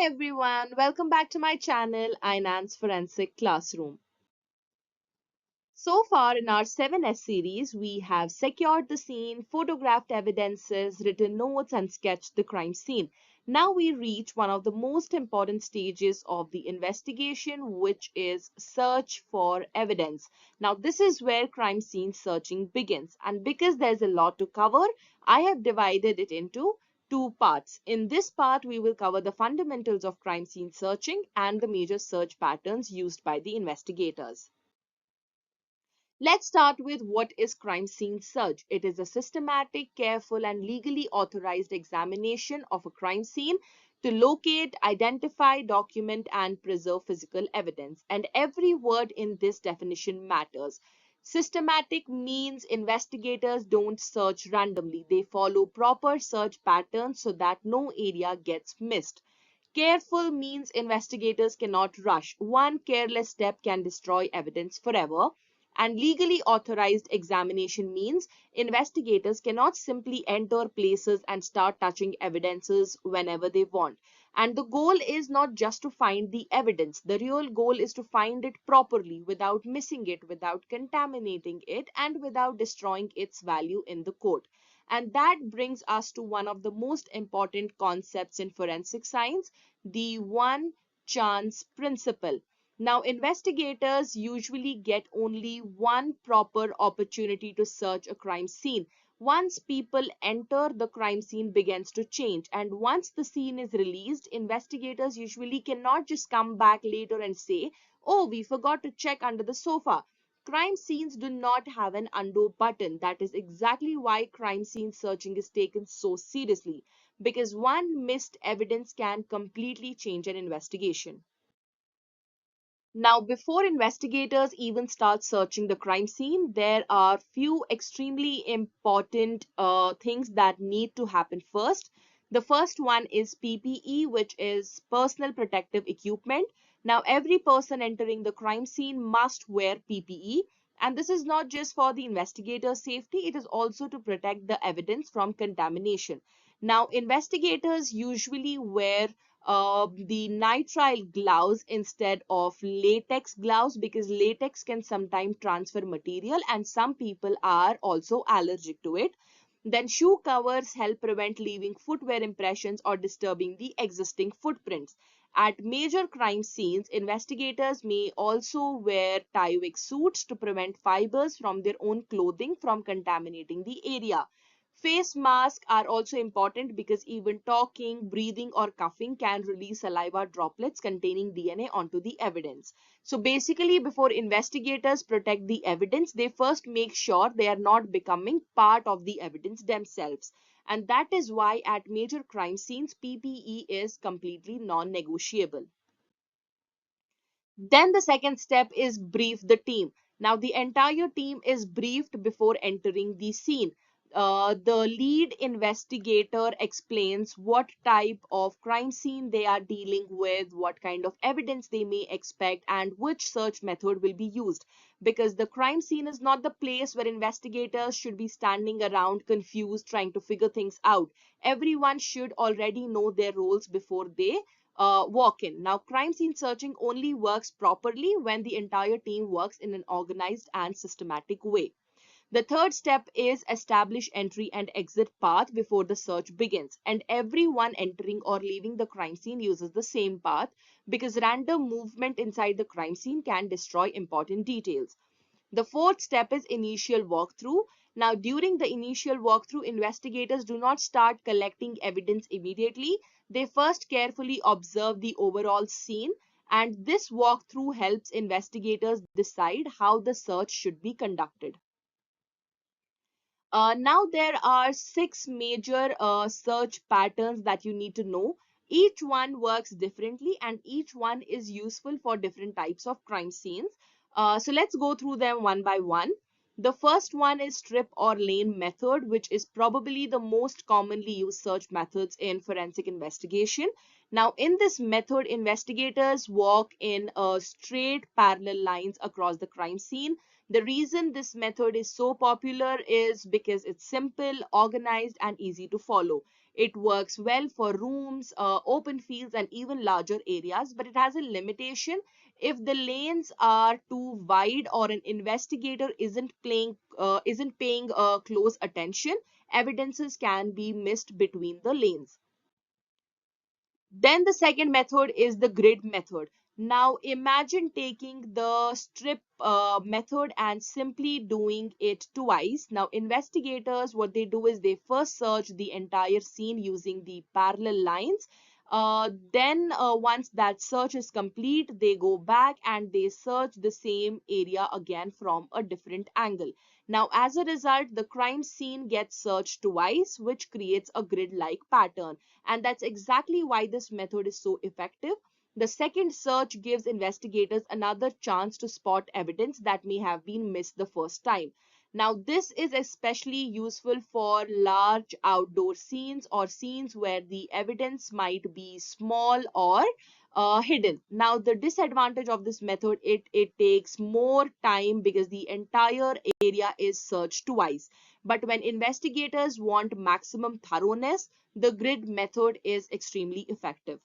everyone, welcome back to my channel, Inain Forensic Classroom. So far in our 7S series, we have secured the scene, photographed evidences, written notes, and sketched the crime scene. Now we reach one of the most important stages of the investigation, which is search for evidence. Now, this is where crime scene searching begins. And because there's a lot to cover, I have divided it into two parts. In this part, we will cover the fundamentals of crime scene searching and the major search patterns used by the investigators. Let's start with what is crime scene search. It is a systematic, careful, and legally authorized examination of a crime scene to locate, identify, document, and preserve physical evidence. And every word in this definition matters. Systematic means investigators don't search randomly. They follow proper search patterns so that no area gets missed. Careful means investigators cannot rush. One careless step can destroy evidence forever. And legally authorized examination means investigators cannot simply enter places and start touching evidences whenever they want. And the goal is not just to find the evidence. The real goal is to find it properly without missing it, without contaminating it, and without destroying its value in the court. And that brings us to one of the most important concepts in forensic science, the one chance principle. Now, investigators usually get only one proper opportunity to search a crime scene. Once people enter, the crime scene begins to change. And once the scene is released, investigators usually cannot just come back later and say, oh, we forgot to check under the sofa. Crime scenes do not have an undo button. That is exactly why crime scene searching is taken so seriously, because one missed evidence can completely change an investigation. Now, before investigators even start searching the crime scene, there are few extremely important things that need to happen first. The first one is PPE, which is personal protective equipment. Now, every person entering the crime scene must wear PPE. And this is not just for the investigator's safety, it is also to protect the evidence from contamination. Now, investigators usually wear the nitrile gloves instead of latex gloves because latex can sometimes transfer material and some people are also allergic to it. Then shoe covers help prevent leaving footwear impressions or disturbing the existing footprints. At major crime scenes, investigators may also wear Tyvek suits to prevent fibers from their own clothing from contaminating the area. Face masks are also important because even talking, breathing, or coughing can release saliva droplets containing DNA onto the evidence. So basically, before investigators protect the evidence, they first make sure they are not becoming part of the evidence themselves. And that is why at major crime scenes, PPE is completely non-negotiable. Then the second step is brief the team. Now the entire team is briefed before entering the scene. The lead investigator explains what type of crime scene they are dealing with, what kind of evidence they may expect, and which search method will be used. Because the crime scene is not the place where investigators should be standing around confused trying to figure things out. Everyone should already know their roles before they walk in. Now, crime scene searching only works properly when the entire team works in an organized and systematic way. The third step is establish entry and exit path before the search begins. And everyone entering or leaving the crime scene uses the same path because random movement inside the crime scene can destroy important details. The fourth step is initial walkthrough. Now, during the initial walkthrough, investigators do not start collecting evidence immediately. They first carefully observe the overall scene, and this walkthrough helps investigators decide how the search should be conducted. Now there are six major search patterns that you need to know. Each one works differently and each one is useful for different types of crime scenes. So let's go through them one by one. The first one is strip or lane method, which is probably the most commonly used search methods in forensic investigation. Now, in this method, investigators walk in straight parallel lines across the crime scene. The reason this method is so popular is because it's simple, organized, and easy to follow. It works well for rooms, open fields, and even larger areas, but it has a limitation. If the lanes are too wide or an investigator isn't paying close attention, evidences can be missed between the lanes. Then the second method is the grid method. Now imagine taking the strip method and simply doing it twice. Now investigators, what they do is they first search the entire scene using the parallel lines. Then once that search is complete, they go back and they search the same area again from a different angle. Now as a result, the crime scene gets searched twice, which creates a grid-like pattern. And that's exactly why this method is so effective. The second search gives investigators another chance to spot evidence that may have been missed the first time. Now, this is especially useful for large outdoor scenes or scenes where the evidence might be small or hidden. Now, the disadvantage of this method, it takes more time because the entire area is searched twice. But when investigators want maximum thoroughness, the grid method is extremely effective.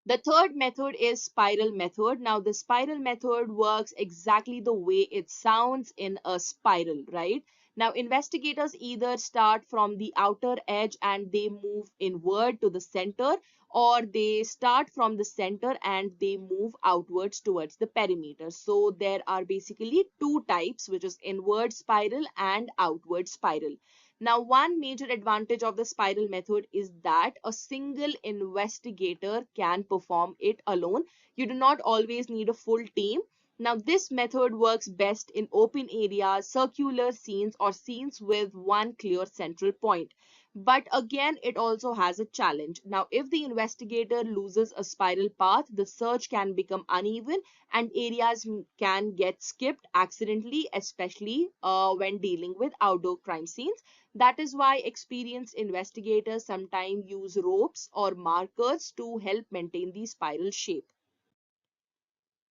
The third method is spiral method. Now the spiral method works exactly the way it sounds, in a spiral, right? Now investigators either start from the outer edge and they move inward to the center, or they start from the center and they move outwards towards the perimeter. So there are basically two types, which is inward spiral and outward spiral. Now, one major advantage of the spiral method is that a single investigator can perform it alone. You do not always need a full team. Now, this method works best in open areas, circular scenes, or scenes with one clear central point. But again, it also has a challenge. Now, if the investigator loses a spiral path, the search can become uneven and areas can get skipped accidentally, especially when dealing with outdoor crime scenes. That is why experienced investigators sometimes use ropes or markers to help maintain the spiral shape.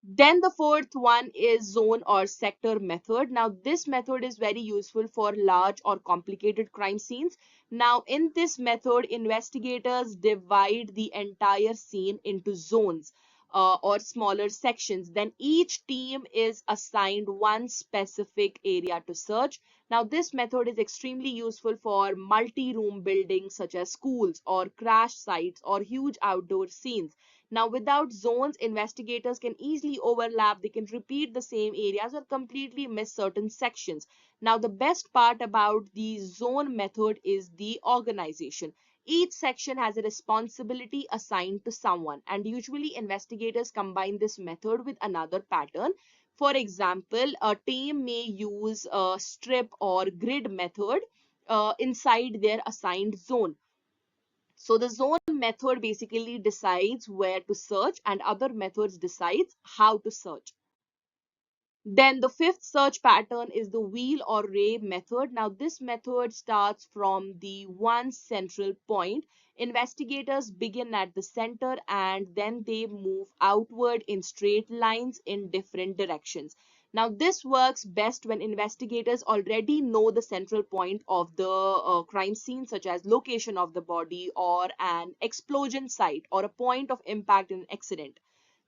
Then the fourth one is zone or sector method. Now this method is very useful for large or complicated crime scenes. Now in this method, investigators divide the entire scene into zones or smaller sections. Then each team is assigned one specific area to search. Now this method is extremely useful for multi-room buildings such as schools or crash sites or huge outdoor scenes. Now, without zones, investigators can easily overlap, they can repeat the same areas or completely miss certain sections. Now, the best part about the zone method is the organization. Each section has a responsibility assigned to someone, and usually investigators combine this method with another pattern. For example, a team may use a strip or grid method inside their assigned zone. So the zone method basically decides where to search and other methods decides how to search. Then the fifth search pattern is the wheel or ray method. Now this method starts from the one central point. Investigators begin at the center and then they move outward in straight lines in different directions. Now this works best when investigators already know the central point of the crime scene, such as location of the body or an explosion site or a point of impact in an accident.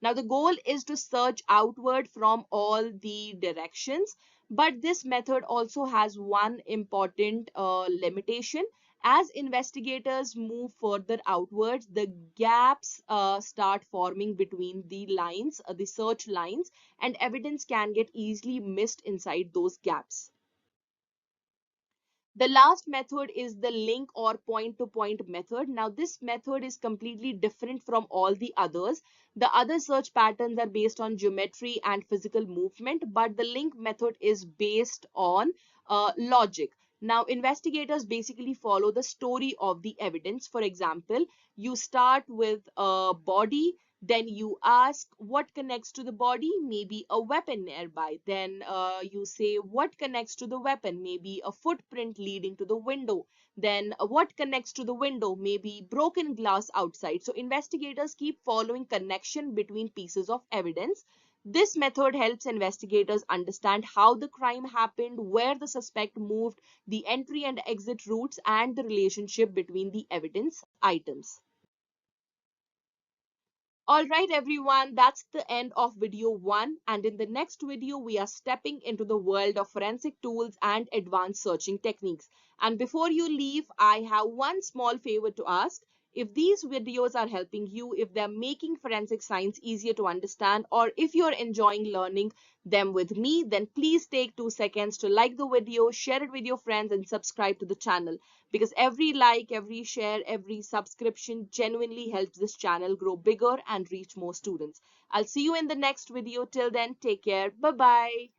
Now, the goal is to search outward from all the directions, but this method also has one important limitation. As investigators move further outwards, the gaps start forming between the lines, the search lines, and evidence can get easily missed inside those gaps. The last method is the link or point-to-point method. Now, this method is completely different from all the others. The other search patterns are based on geometry and physical movement, but the link method is based on logic. Now, investigators basically follow the story of the evidence. For example, you start with a body, then you ask what connects to the body, maybe a weapon nearby. Then you say what connects to the weapon, maybe a footprint leading to the window. Then what connects to the window, maybe broken glass outside. So investigators keep following connection between pieces of evidence. This method helps investigators understand how the crime happened, where the suspect moved, the entry and exit routes, and the relationship between the evidence items. Alright everyone, that's the end of video 1, and in the next video we are stepping into the world of forensic tools and advanced searching techniques. And before you leave, I have one small favor to ask. If these videos are helping you, if they're making forensic science easier to understand, or if you're enjoying learning them with me, then please take 2 seconds to like the video, share it with your friends, and subscribe to the channel, because every like, every share, every subscription genuinely helps this channel grow bigger and reach more students. I'll see you in the next video. Till then, take care. Bye bye.